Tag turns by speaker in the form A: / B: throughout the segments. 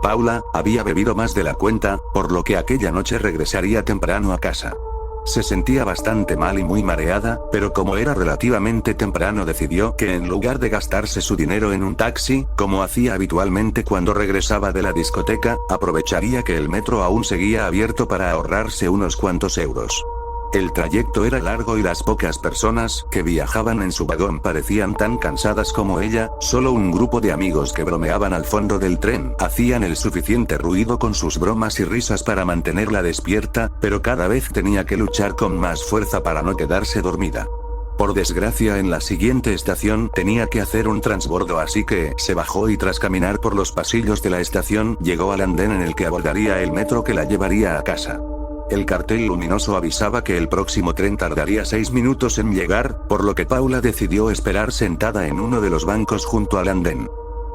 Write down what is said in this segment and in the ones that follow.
A: Paula había bebido más de la cuenta, por lo que aquella noche regresaría temprano a casa. Se sentía bastante mal y muy mareada, pero como era relativamente temprano decidió que en lugar de gastarse su dinero en un taxi, como hacía habitualmente cuando regresaba de la discoteca, aprovecharía que el metro aún seguía abierto para ahorrarse unos cuantos euros. El trayecto era largo y las pocas personas que viajaban en su vagón parecían tan cansadas como ella. Solo un grupo de amigos que bromeaban al fondo del tren hacían el suficiente ruido con sus bromas y risas para mantenerla despierta, pero cada vez tenía que luchar con más fuerza para no quedarse dormida. Por desgracia, en la siguiente estación tenía que hacer un transbordo, así que se bajó y tras caminar por los pasillos de la estación llegó al andén en el que abordaría el metro que la llevaría a casa. El cartel luminoso avisaba que el próximo tren tardaría 6 minutos en llegar, por lo que Paula decidió esperar sentada en uno de los bancos junto al andén.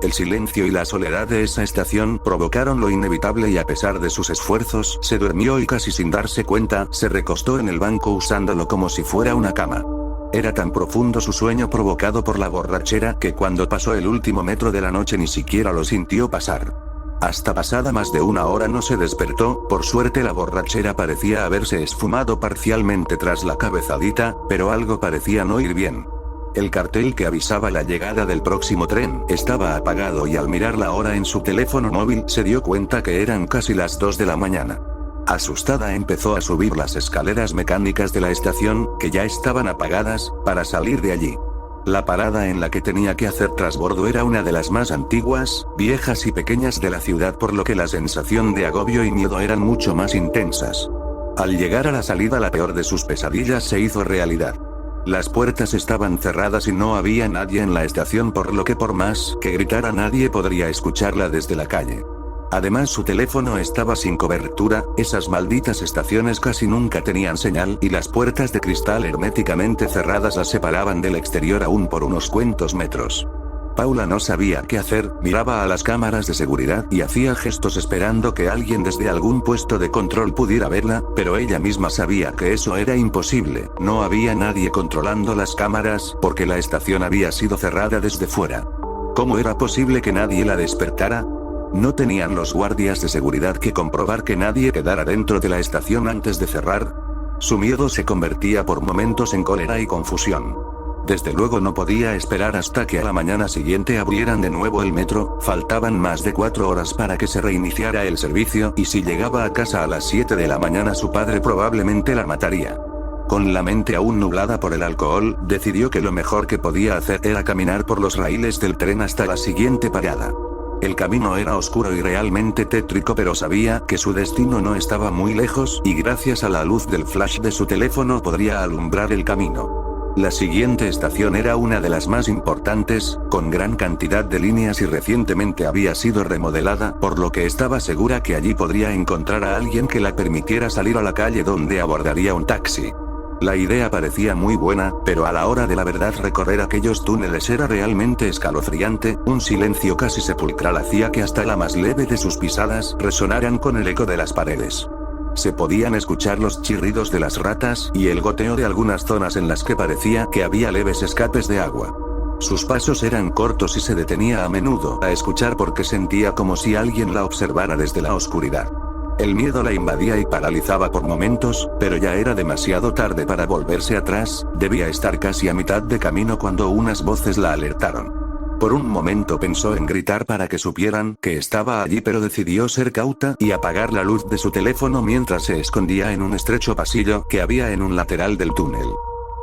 A: El silencio y la soledad de esa estación provocaron lo inevitable y a pesar de sus esfuerzos, se durmió y casi sin darse cuenta, se recostó en el banco usándolo como si fuera una cama. Era tan profundo su sueño provocado por la borrachera que cuando pasó el último metro de la noche ni siquiera lo sintió pasar. Hasta pasada más de una hora no se despertó. Por suerte la borrachera parecía haberse esfumado parcialmente tras la cabezadita, pero algo parecía no ir bien. El cartel que avisaba la llegada del próximo tren estaba apagado y al mirar la hora en su teléfono móvil se dio cuenta que eran casi las 2 de la mañana. Asustada empezó a subir las escaleras mecánicas de la estación, que ya estaban apagadas, para salir de allí. La parada en la que tenía que hacer transbordo era una de las más antiguas, viejas y pequeñas de la ciudad, por lo que la sensación de agobio y miedo eran mucho más intensas. Al llegar a la salida, la peor de sus pesadillas se hizo realidad. Las puertas estaban cerradas y no había nadie en la estación, por lo que por más que gritara nadie podría escucharla desde la calle. Además su teléfono estaba sin cobertura, esas malditas estaciones casi nunca tenían señal y las puertas de cristal herméticamente cerradas la separaban del exterior aún por unos cuantos metros. Paula no sabía qué hacer, miraba a las cámaras de seguridad y hacía gestos esperando que alguien desde algún puesto de control pudiera verla, pero ella misma sabía que eso era imposible, no había nadie controlando las cámaras, porque la estación había sido cerrada desde fuera. ¿Cómo era posible que nadie la despertara? ¿No tenían los guardias de seguridad que comprobar que nadie quedara dentro de la estación antes de cerrar? Su miedo se convertía por momentos en cólera y confusión. Desde luego no podía esperar hasta que a la mañana siguiente abrieran de nuevo el metro, faltaban más de 4 horas para que se reiniciara el servicio, y si llegaba a casa a las 7 de la mañana su padre probablemente la mataría. Con la mente aún nublada por el alcohol, decidió que lo mejor que podía hacer era caminar por los raíles del tren hasta la siguiente parada. El camino era oscuro y realmente tétrico, pero sabía que su destino no estaba muy lejos, y gracias a la luz del flash de su teléfono podría alumbrar el camino. La siguiente estación era una de las más importantes, con gran cantidad de líneas y recientemente había sido remodelada, por lo que estaba segura que allí podría encontrar a alguien que la permitiera salir a la calle donde abordaría un taxi. La idea parecía muy buena, pero a la hora de la verdad recorrer aquellos túneles era realmente escalofriante. Un silencio casi sepulcral hacía que hasta la más leve de sus pisadas resonaran con el eco de las paredes. Se podían escuchar los chirridos de las ratas y el goteo de algunas zonas en las que parecía que había leves escapes de agua. Sus pasos eran cortos y se detenía a menudo a escuchar porque sentía como si alguien la observara desde la oscuridad. El miedo la invadía y paralizaba por momentos, pero ya era demasiado tarde para volverse atrás. Debía estar casi a mitad de camino cuando unas voces la alertaron. Por un momento pensó en gritar para que supieran que estaba allí, pero decidió ser cauta y apagar la luz de su teléfono mientras se escondía en un estrecho pasillo que había en un lateral del túnel.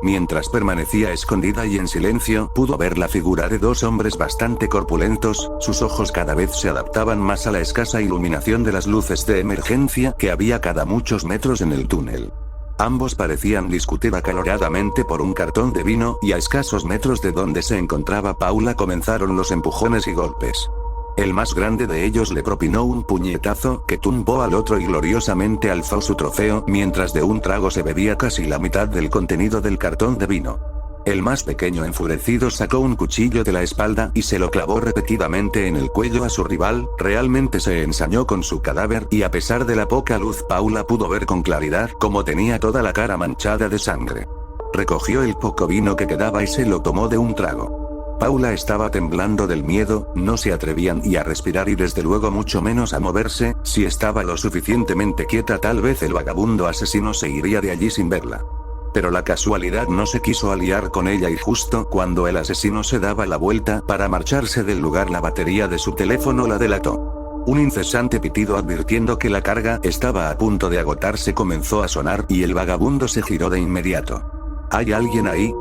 A: Mientras permanecía escondida y en silencio, pudo ver la figura de 2 hombres bastante corpulentos. Sus ojos cada vez se adaptaban más a la escasa iluminación de las luces de emergencia que había cada muchos metros en el túnel. Ambos parecían discutir acaloradamente por un cartón de vino, y a escasos metros de donde se encontraba Paula comenzaron los empujones y golpes. El más grande de ellos le propinó un puñetazo que tumbó al otro y gloriosamente alzó su trofeo, mientras de un trago se bebía casi la mitad del contenido del cartón de vino. El más pequeño, enfurecido, sacó un cuchillo de la espalda y se lo clavó repetidamente en el cuello a su rival. Realmente se ensañó con su cadáver, y a pesar de la poca luz Paula pudo ver con claridad cómo tenía toda la cara manchada de sangre. Recogió el poco vino que quedaba y se lo tomó de un trago. Paula estaba temblando del miedo, no se atrevían ni a respirar y desde luego mucho menos a moverse. Si estaba lo suficientemente quieta tal vez el vagabundo asesino se iría de allí sin verla. Pero la casualidad no se quiso aliar con ella y justo cuando el asesino se daba la vuelta para marcharse del lugar la batería de su teléfono la delató. Un incesante pitido advirtiendo que la carga estaba a punto de agotarse comenzó a sonar y el vagabundo se giró de inmediato. ¿Hay alguien ahí?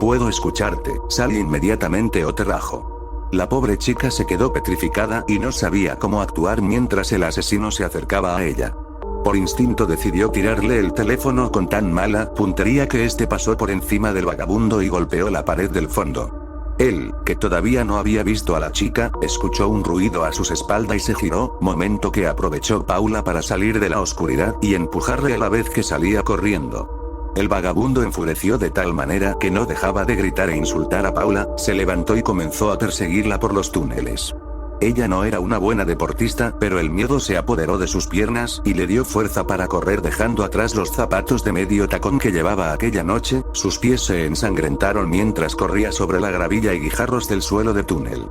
A: Puedo escucharte, sal inmediatamente o te rajo. La pobre chica se quedó petrificada y no sabía cómo actuar mientras el asesino se acercaba a ella. Por instinto decidió tirarle el teléfono con tan mala puntería que este pasó por encima del vagabundo y golpeó la pared del fondo. Él, que todavía no había visto a la chica, escuchó un ruido a sus espaldas y se giró, momento que aprovechó Paula para salir de la oscuridad y empujarle a la vez que salía corriendo. El vagabundo enfureció de tal manera que no dejaba de gritar e insultar a Paula, se levantó y comenzó a perseguirla por los túneles. Ella no era una buena deportista, pero el miedo se apoderó de sus piernas y le dio fuerza para correr dejando atrás los zapatos de medio tacón que llevaba aquella noche. Sus pies se ensangrentaron mientras corría sobre la gravilla y guijarros del suelo de túnel.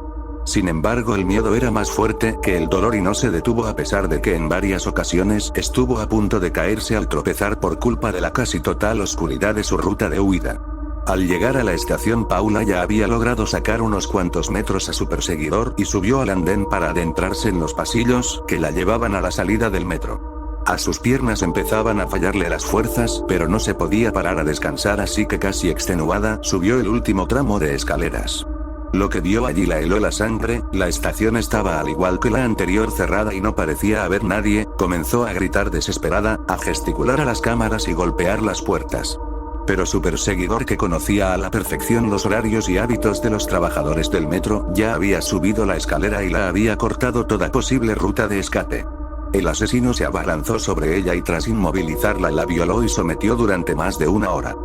A: Sin embargo, el miedo era más fuerte que el dolor y no se detuvo a pesar de que en varias ocasiones estuvo a punto de caerse al tropezar por culpa de la casi total oscuridad de su ruta de huida. Al llegar a la estación Paula ya había logrado sacar unos cuantos metros a su perseguidor y subió al andén para adentrarse en los pasillos que la llevaban a la salida del metro. A sus piernas empezaban a fallarle las fuerzas, pero no se podía parar a descansar así que casi extenuada subió el último tramo de escaleras. Lo que vio allí la heló la sangre, la estación estaba al igual que la anterior cerrada y no parecía haber nadie, comenzó a gritar desesperada, a gesticular a las cámaras y golpear las puertas. Pero su perseguidor que conocía a la perfección los horarios y hábitos de los trabajadores del metro, ya había subido la escalera y la había cortado toda posible ruta de escape. El asesino se abalanzó sobre ella y tras inmovilizarla la violó y sometió durante más de una hora.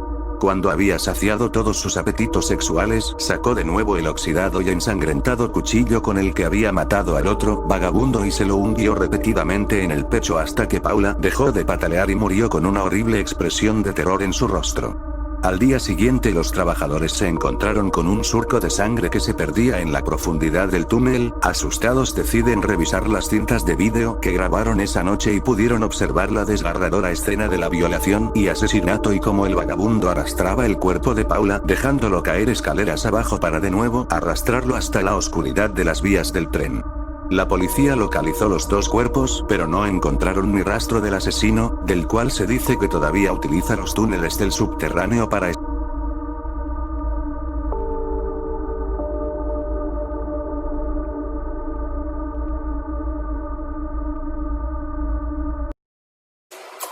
A: Cuando había saciado todos sus apetitos sexuales, sacó de nuevo el oxidado y ensangrentado cuchillo con el que había matado al otro vagabundo y se lo hundió repetidamente en el pecho hasta que Paula dejó de patalear y murió con una horrible expresión de terror en su rostro. Al día siguiente los trabajadores se encontraron con un surco de sangre que se perdía en la profundidad del túnel. Asustados deciden revisar las cintas de vídeo que grabaron esa noche y pudieron observar la desgarradora escena de la violación y asesinato y cómo el vagabundo arrastraba el cuerpo de Paula dejándolo caer escaleras abajo para de nuevo arrastrarlo hasta la oscuridad de las vías del tren. La policía localizó los dos cuerpos, pero no encontraron ni rastro del asesino, del cual se dice que todavía utiliza los túneles del subterráneo para